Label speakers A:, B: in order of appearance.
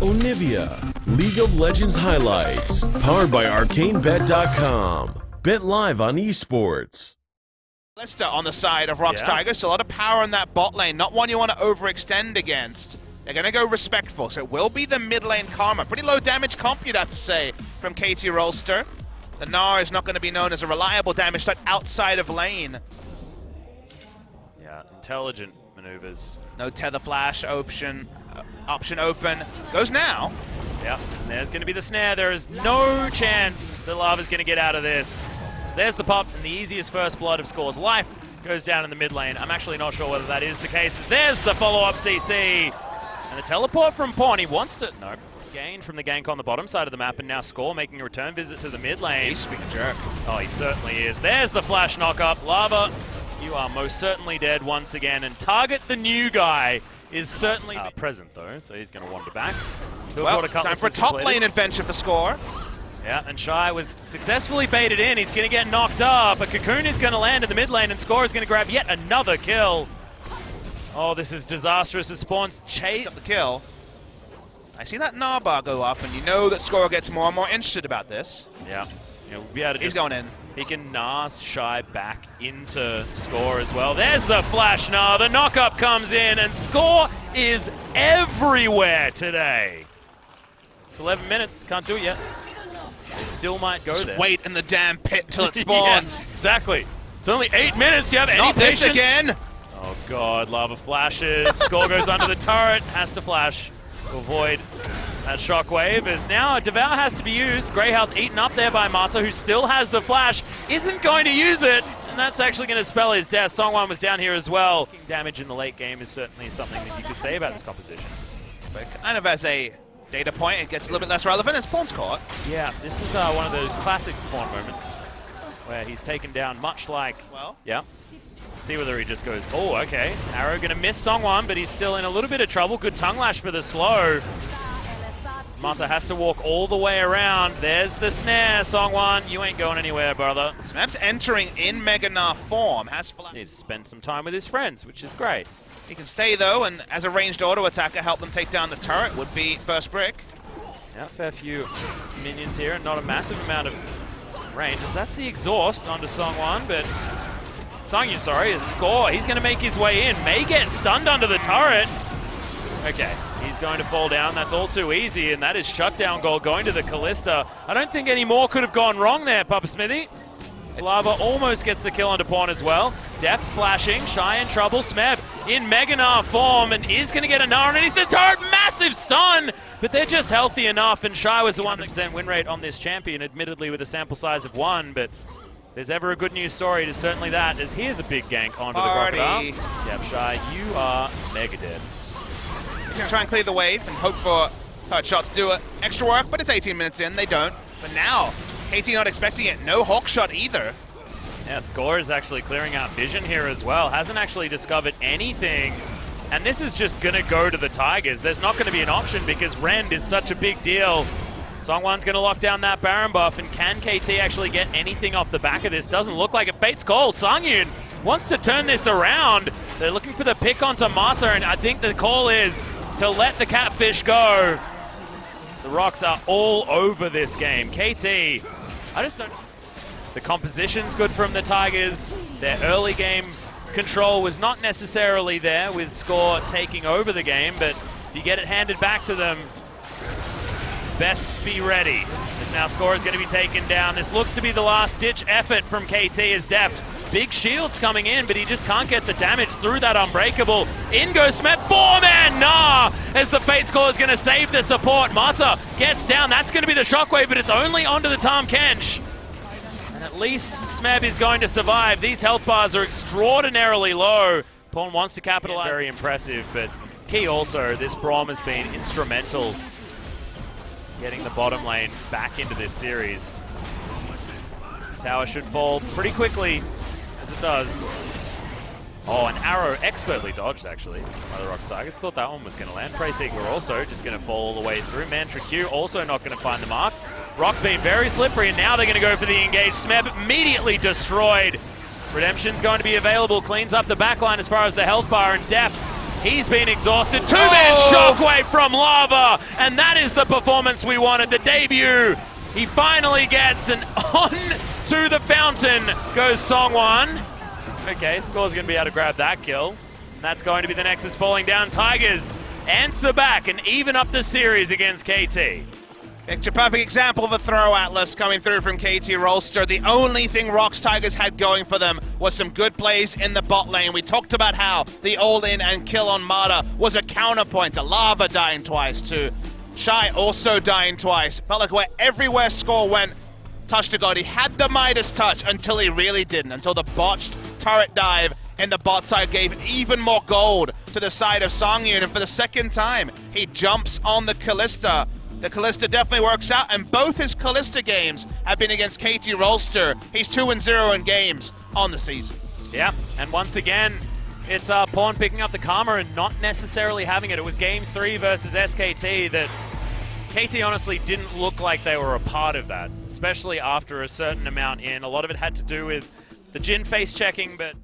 A: Onivia, League of Legends highlights, powered by ArcaneBet.com. Bet live on esports.
B: Lister on the side of ROX Tigers, so a lot of power in that bot lane, not one you want to overextend against. They're going to go respectful, so it will be the mid lane Karma. Pretty low damage comp, you'd have to say, from KT Rolster. The Gnar is not going to be known as a reliable damage threat outside of lane.
C: Yeah, intelligent maneuvers.
B: No tether flash option open. Goes now.
C: Yeah, there's going to be the snare. There is no chance that Lava's going to get out of this. There's the pop, and the easiest first blood of Score's life goes down in the mid lane. I'm actually not sure whether that is the case. There's the follow-up CC. And the teleport from Pawn. He wants to... No. Gain from the gank on the bottom side of the map, and now Score making a return visit to the mid lane.
B: He's being a jerk.
C: Oh, he certainly is. There's the flash knock-up. Lava, you are most certainly dead once again, and Target, the new guy, is certainly present, though, so he's going to wander back.
B: Well, it's time for a top lane adventure for Score.
C: Yeah, and Shy was successfully baited in. He's going to get knocked up. A Cocoon is going to land in the mid lane, and Score is going to grab yet another kill. Oh, this is disastrous as Spawns chase
B: up the kill. I see that Gnar bar go up, and you know that Score gets more and more interested about this.
C: Yeah. We'll be able to
B: He's going in.
C: He can Gnar Shy back into Score as well. There's the flash Gnar. The knock-up comes in, and Score is everywhere today. It's 11 minutes. Can't do it yet. They still might go there.
B: Wait in the damn pit till it spawns.
C: Yeah, exactly. It's only 8 minutes. Do you have any
B: Not
C: patience?
B: This again.
C: Oh, God. Lava flashes. Score goes under the turret. Has to flash to avoid that shockwave. As now Devour has to be used. Grey Health eaten up there by Mata, who still has the flash. Isn't going to use it. And that's actually going to spell his death. Songwan was down here as well. Damage in the late game is certainly something that you could say about this composition.
B: But kind of as a data point, it gets a little bit less relevant as Pawn's caught.
C: Yeah, this is one of those classic Pawn moments where he's taken down much like...
B: Well.
C: Yeah. See whether he just goes, oh, okay. Arrow going to miss Songwan, but he's still in a little bit of trouble. Good tongue lash for the slow. Mata has to walk all the way around. There's the snare, Songwan. You ain't going anywhere, brother.
B: Smeb's entering in Mega Gnar form.
C: Needs to spend some time with his friends, which is great.
B: He can stay, though, and as a ranged auto attacker, help them take down the turret would be first brick.
C: Yeah, fair few minions here, and not a massive amount of range. That's the exhaust onto Songwan, but... Songyun, sorry, is Score. He's going to make his way in. May get stunned under the turret. Okay, he's going to fall down. That's all too easy, and that is shutdown goal going to the Callista. I don't think any more could have gone wrong there, Papa Smithy. Slava almost gets the kill onto Pawn as well. Deft flashing, Shy in trouble. Smeb in Mega Gnar form and is going to get a Gnar underneath the turret. Massive stun, but they're just healthy enough, and Shy was the 100% win rate on this champion, admittedly with a sample size of 1, but if there's ever a good news story, it is certainly that, as here's a big gank onto the Crocodile. Yep, Shy, you are mega dead.
B: He's going to try and clear the wave and hope for third shots to do extra work, but it's 18 minutes in, they don't. But now, KT not expecting it, no Hawk shot either.
C: Yeah, Score is actually clearing out vision here as well. Hasn't actually discovered anything. And this is just going to go to the Tigers. There's not going to be an option because Rend is such a big deal. Songwan's going to lock down that Baron buff, and can KT actually get anything off the back of this? Doesn't look like it. Fate's call. Songyun wants to turn this around. They're looking for the pick onto Mata, and I think the call is to let the catfish go. The ROCs are all over this game. KT, I just don't... The composition's good from the Tigers. Their early game control was not necessarily there with Score taking over the game, but if you get it handed back to them, best be ready. As now Score is going to be taken down. This looks to be the last-ditch effort from KT as Deft. Big shields coming in, but he just can't get the damage through that Unbreakable. In goes Smeb, 4-man Gnar, as the Fate's Call is going to save the support. Mata gets down. That's going to be the shockwave, but it's only onto the Tahm Kench. And at least Smeb is going to survive. These health bars are extraordinarily low. Pawn wants to capitalize. Very impressive, but key also, this Braum has been instrumental getting the bottom lane back into this series. This tower should fall pretty quickly, as it does. Oh, an arrow expertly dodged, actually, by the ROX Tigers. Thought that one was going to land. Prey Seeker also just going to fall all the way through. Mantra Q also not going to find the mark. ROX being very slippery, and now they're going to go for the engage. Smeb immediately destroyed. Redemption's going to be available. Cleans up the backline as far as the health bar, and Deft He's been exhausted. Two-man shockwave from Lava, and that is the performance we wanted. The debut, he finally gets, and on to the fountain goes Songwon. Okay, Score's going to be able to grab that kill, and that's going to be the Nexus falling down. Tigers answer back and even up the series against KT.
B: Picture perfect example of a throw Atlas coming through from KT Rolster. The only thing ROX Tigers had going for them was some good plays in the bot lane. We talked about how the all-in and kill on Mata was a counterpoint to Lava dying twice, to Shy also dying twice. Felt like everywhere Score went, touch to God. He had the Midas touch until he really didn't, until the botched turret dive in the bot side gave even more gold to the side of Songyun. And for the second time, he jumps on the Kalista. The Kalista definitely works out, and both his Kalista games have been against KT Rolster. He's 2-0 in games on the season.
C: Yeah, and once again, it's Pawn picking up the karma and not necessarily having it. It was game 3 versus SKT that KT honestly didn't look like they were a part of that, especially after a certain amount in. A lot of it had to do with the Jhin face checking, but...